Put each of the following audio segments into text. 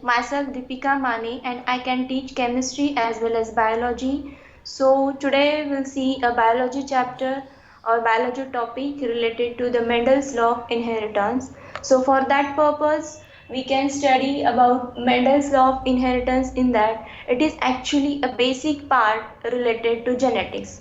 Myself Deepika Mane and I can teach chemistry as well as biology. So today we'll see a biology chapter or biology topic related to the Mendel's law of inheritance. So for that purpose we can study about Mendel's law of inheritance, in that it is actually a basic part related to genetics.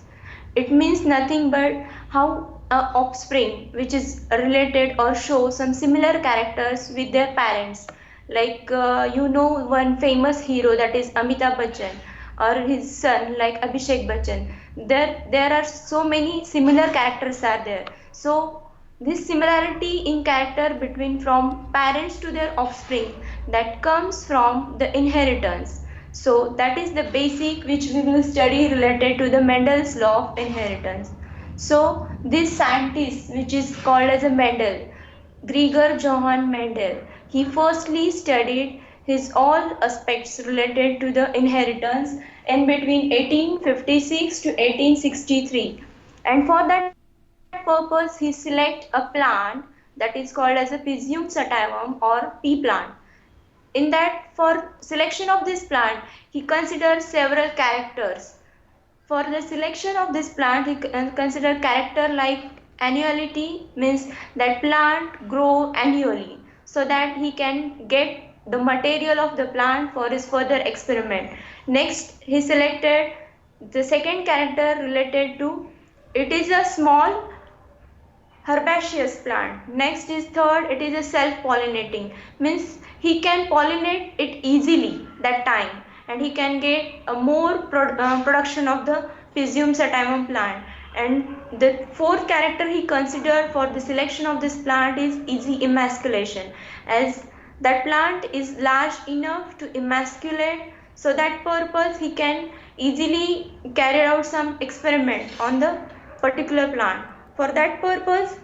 It means nothing but how a offspring which is related or show some similar characters with their parents. Like one famous hero, that is Amitabh Bachchan, or his son like Abhishek Bachchan. There are so many similar characters are there. So this similarity in character between from parents to their offspring, that comes from the inheritance. So that is the basic which we will study related to the Mendel's law of inheritance. So this scientist which is called as a Mendel, Gregor Johann Mendel, he firstly studied his all aspects related to the inheritance in between 1856 to 1863, and for that purpose he select a plant that is called as a Pythium sativum or pea plant. In that, for selection of this plant, he considered several characters. For the selection of this plant, he considered character like annuality, means that plant grow annually, so that he can get the material of the plant for his further experiment. Next, he selected the second character related to it is a small herbaceous plant. Next is third, it is a self-pollinating, means he can pollinate it easily that time, and he can get a more production of the Pythium sativum plant. And the fourth character he considered for the selection of this plant is easy emasculation, as that plant is large enough to emasculate, so that purpose he can easily carry out some experiment on the particular plant. For that purpose,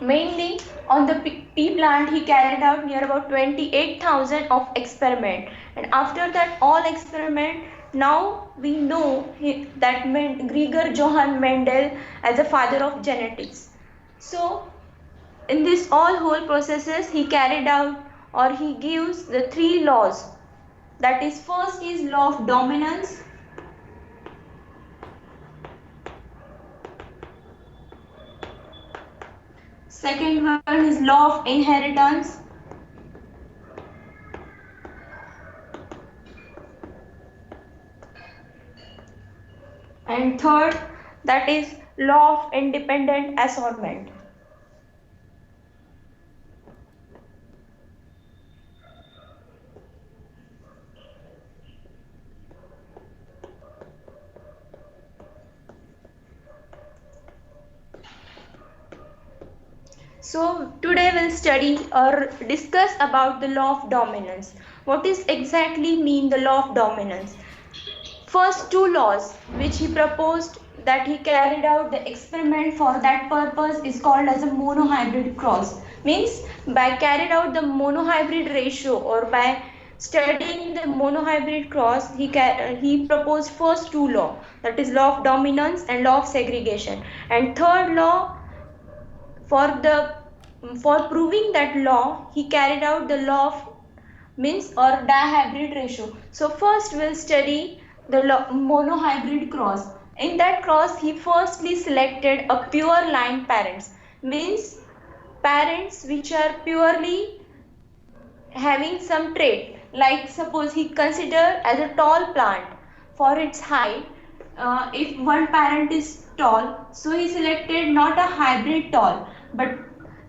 mainly on the pea plant, he carried out near about 28,000 of experiment, and after that all experiment, now we know that Gregor Johann Mendel as a father of genetics. So in this all whole processes he carried out, or he gives the three laws. That is, first is law of dominance, second one is law of inheritance, and third, that is law of independent assortment. So today we'll study or discuss about the law of dominance. What is exactly mean the law of dominance? First two laws which he proposed, that he carried out the experiment for that purpose, is called as a monohybrid cross. Means by carried out the monohybrid ratio, or by studying the monohybrid cross, he proposed first two law, that is law of dominance and law of segregation. And third law, for proving that law, he carried out the law of means or dihybrid ratio. So first we'll study the monohybrid cross. In that cross, he firstly selected a pure line parents, means parents which are purely having some trait. Like suppose he considered as a tall plant for its height. If one parent is tall, so he selected not a hybrid tall, but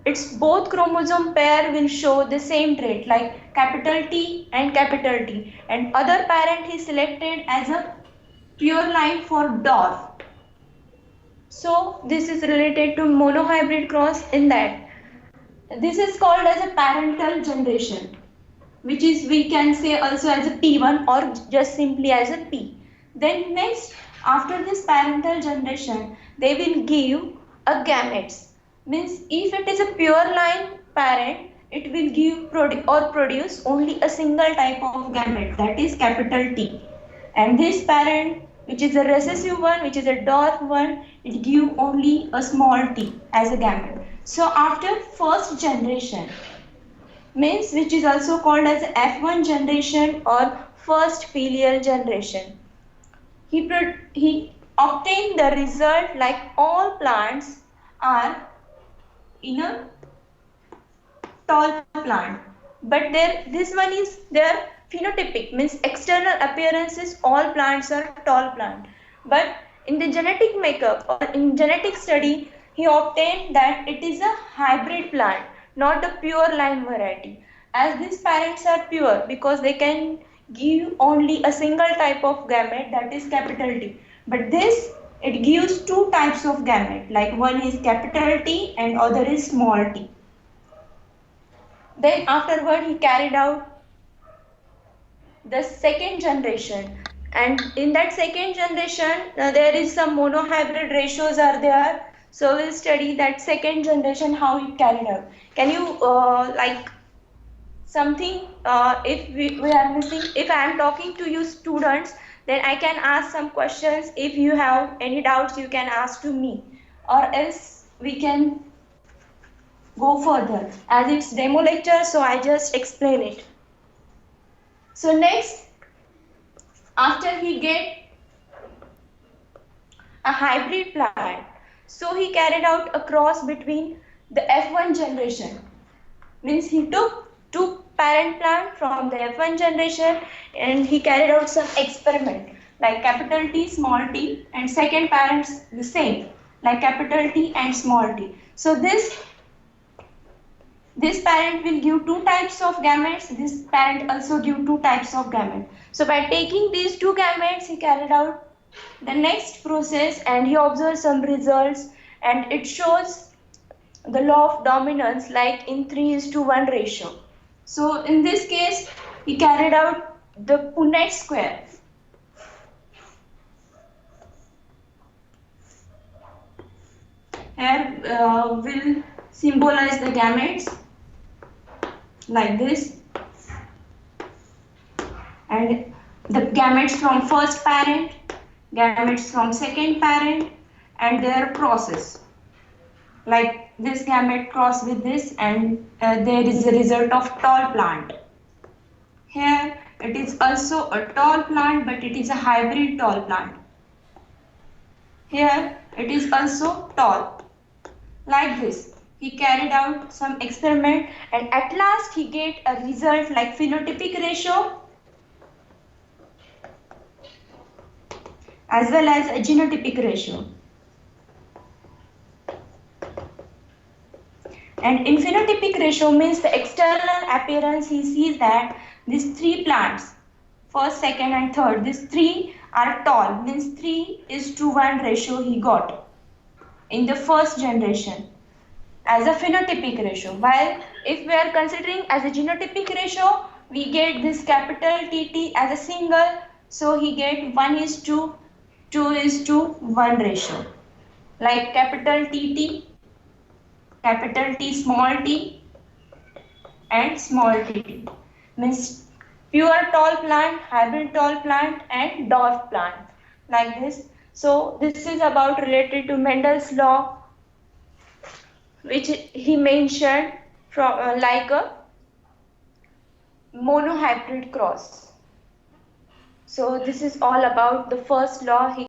its both chromosome pair will show the same trait, like capital T and capital T. And other parent he selected as a pure line for dwarf. So this is related to monohybrid cross. In that, this is called as a parental generation, which is we can say also as a P1 or just simply as a P. Then next, after this parental generation, they will give a gametes. Means if it is a pure line parent, it will give produce only a single type of gamete, that is capital T. And this parent, which is a recessive one, which is a dwarf one, it give only a small t as a gamete. So after first generation, means which is also called as F1 generation or first filial generation. He obtained the result like all plants are in a tall plant, but this one is their phenotypic, means external appearances all plants are tall plant, but in the genetic makeup or in genetic study he obtained that it is a hybrid plant, not a pure line variety, as these parents are pure because they can give only a single type of gamete, that is capital T, but this it gives two types of gamete, like one is capital T and other is small t. Then afterward he carried out the second generation, and in that second generation there is some monohybrid ratios are there. So we'll study that second generation how it carried out. Can you like something if we are missing, if I am talking to you students, then I can ask some questions. If you have any doubts you can ask to me, or else we can go further, as it's demo lecture so I just explain it. So next, after he get a hybrid plant, so he carried out a cross between the F1 generation, means he took two parent plant from the F1 generation and he carried out some experiment like capital T, small t, and second parents the same like capital T and small t. So this parent will give two types of gametes, this parent also give two types of gametes. So by taking these two gametes, he carried out the next process and he observed some results, and it shows the law of dominance like in 3:1 ratio. So in this case, he carried out the Punnett square. Here will symbolize the gametes like this, and the gametes from first parent, gametes from second parent, and their process. Like this gamete cross with this, and there is a result of tall plant. Here it is also a tall plant, but it is a hybrid tall plant. Here it is also tall. Like this. He carried out some experiment and at last he get a result like phenotypic ratio as well as a genotypic ratio. And in phenotypic ratio means the external appearance, he sees that these three plants, first, second and third, these three are tall, means 3:1 ratio he got in the first generation as a phenotypic ratio, while if we are considering as a genotypic ratio, we get this capital TT as a single, so he get 1:2:1 ratio, like capital TT, capital T small t, and small t, means pure tall plant, hybrid tall plant, and dwarf plant, like this. So this is about related to Mendel's law, which he mentioned from like a monohybrid cross. So this is all about the first law he